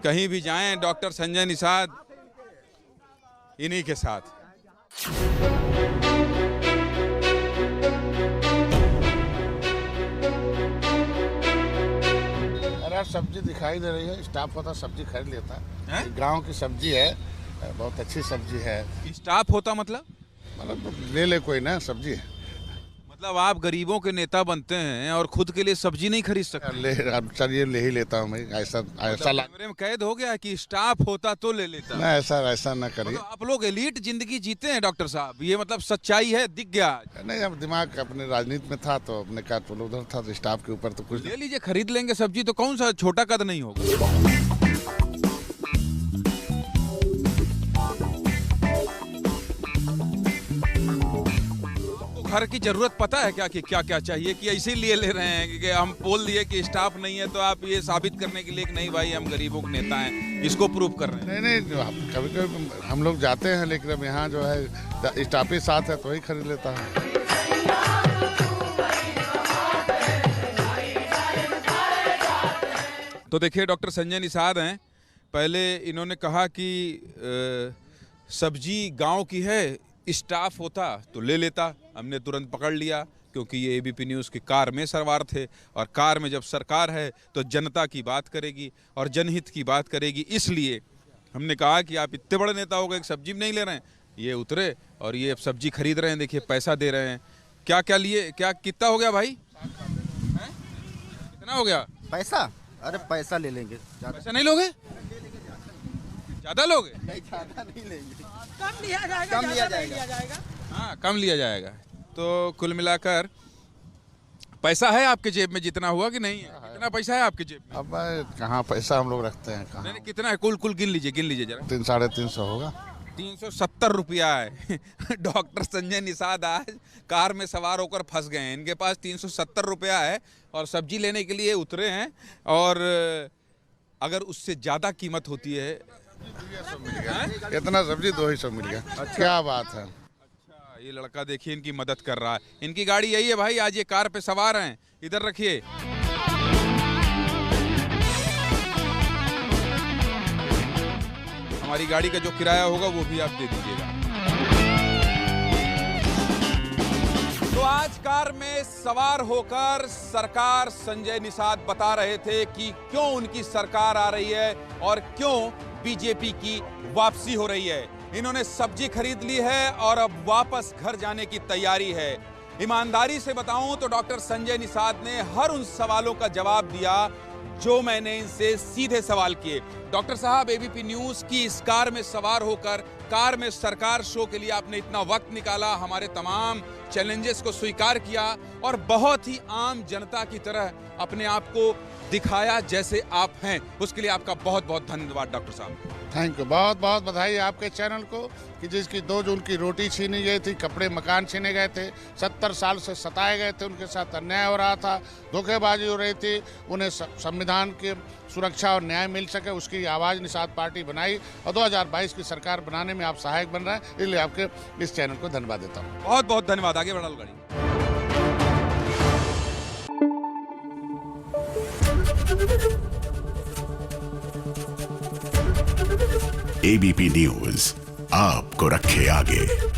कहीं भी जाएं डॉक्टर संजय निषाद इन्हीं के साथ। अरे सब्जी दिखाई दे रही है, स्टाफ होता सब्जी खरीद लेता है। गांव की सब्जी है, बहुत अच्छी सब्जी है। स्टाफ होता मतलब ले ले कोई ना सब्जी। मतलब आप गरीबों के नेता बनते हैं और खुद के लिए सब्जी नहीं खरीद सकते? ले अब चलिए ले ही लेता हूँ मैं। ऐसा कैमरे में कैद हो गया कि स्टाफ होता तो ले लेता। ना, ऐसा ना करिए। मतलब आप लोग एलीट जिंदगी जीते हैं डॉक्टर साहब, ये मतलब सच्चाई है, दिख गया। नहीं, अब दिमाग अपने राजनीति में था तो अपने का तो उधर था, तो स्टाफ के ऊपर तो कुछ ले लीजिए, खरीद लेंगे सब्जी तो कौन सा छोटा कद नहीं होगा। घर की जरूरत पता है क्या कि क्या क्या चाहिए, कि ऐसे लिए ले रहे हैं कि हम बोल दिए कि स्टाफ नहीं है तो आप ये साबित करने के लिए कि नहीं भाई हम गरीबों के नेता हैं, इसको प्रूव कर रहे हैं? नहीं, कभी कभी हम लोग जाते हैं, लेकिन अब यहाँ जो है स्टाफ ही साथ है तो ही खरीद लेता है। तो देखिए डॉक्टर संजय निषाद हैं। पहले इन्होंने कहा कि सब्जी गांव की है, स्टाफ होता तो ले लेता। हमने तुरंत पकड़ लिया क्योंकि ये एबीपी न्यूज़ की कार में सवार थे, और कार में जब सरकार है तो जनता की बात करेगी और जनहित की बात करेगी। इसलिए हमने कहा कि आप इतने बड़े नेता हो गए, एक सब्जी भी नहीं ले रहे हैं। ये उतरे और ये अब सब्जी खरीद रहे हैं, देखिए पैसा दे रहे हैं। क्या क्या लिए, क्या कितना हो गया भाई? कितना हो गया पैसा? अरे पैसा ले लेंगे। पैसा नहीं लोगे? ज्यादा लोगे? नहीं, ज्यादा नहीं लेंगे, कम लिया जाएगा, कम लिया जाएगा। हाँ, कम लिया जाएगा। तो कुल मिलाकर पैसा है आपके जेब में जितना हुआ कि नहीं है? कितना पैसा है आपके जेब में? अब कहाँ पैसा हम लोग रखते हैं, कहाँ? नहीं, कितना है? कुल गिन लीजिए जरा। 300-350 होगा। 370 रुपया है। डॉक्टर संजय निषाद आज कार में सवार होकर फंस गए हैं। इनके पास 370 रुपया है और सब्जी लेने के लिए उतरे हैं, और अगर उससे ज्यादा कीमत होती है। इतना सब्जी 200 मिल गया। अच्छा, क्या बात है। अच्छा, ये लड़का देखिए इनकी मदद कर रहा है। इनकी गाड़ी यही है भाई, आज ये कार पे सवार हैं। इधर रखिए। हमारी गाड़ी का जो किराया होगा वो भी आप दे दीजिएगा। तो आज कार में सवार होकर सरकार संजय निषाद बता रहे थे कि क्यों उनकी सरकार आ रही है और क्यों बीजेपी की वापसी हो रही है। इन्होंने सब्जी खरीद ली है और अब वापस घर जाने की तैयारी है। ईमानदारी से बताऊं तो डॉक्टर संजय निषाद ने हर उन सवालों का जवाब दिया जो मैंने इनसे सीधे सवाल किए। डॉक्टर साहब, एबीपी न्यूज़ की इस कार में सवार होकर कार में सरकार शो के लिए आपने इतना वक्त निकाला, हमारे तमाम चैलेंजेस को स्वीकार किया और बहुत ही आम जनता की तरह अपने आप को दिखाया जैसे आप हैं। उसके लिए आपका बहुत बहुत धन्यवाद डॉक्टर साहब। थैंक यू, बहुत बहुत बधाई आपके चैनल को कि जिसकी 2 जून की रोटी छीनी गई थी, कपड़े मकान छीने गए थे, 70 साल से सताए गए थे, उनके साथ अन्याय हो रहा था, धोखेबाजी हो रही थी, उन्हें संविधान की सुरक्षा और न्याय मिल सके, उसकी आवाज़ निषाद पार्टी बनाई और 2022 की सरकार बनाने में आप सहायक बन रहे हैं। इसलिए आपके इस चैनल को धन्यवाद देता हूँ। बहुत बहुत धन्यवाद। आगे बढ़ा लो गाड़ी। एबीपी न्यूज़ आपको रखे आगे।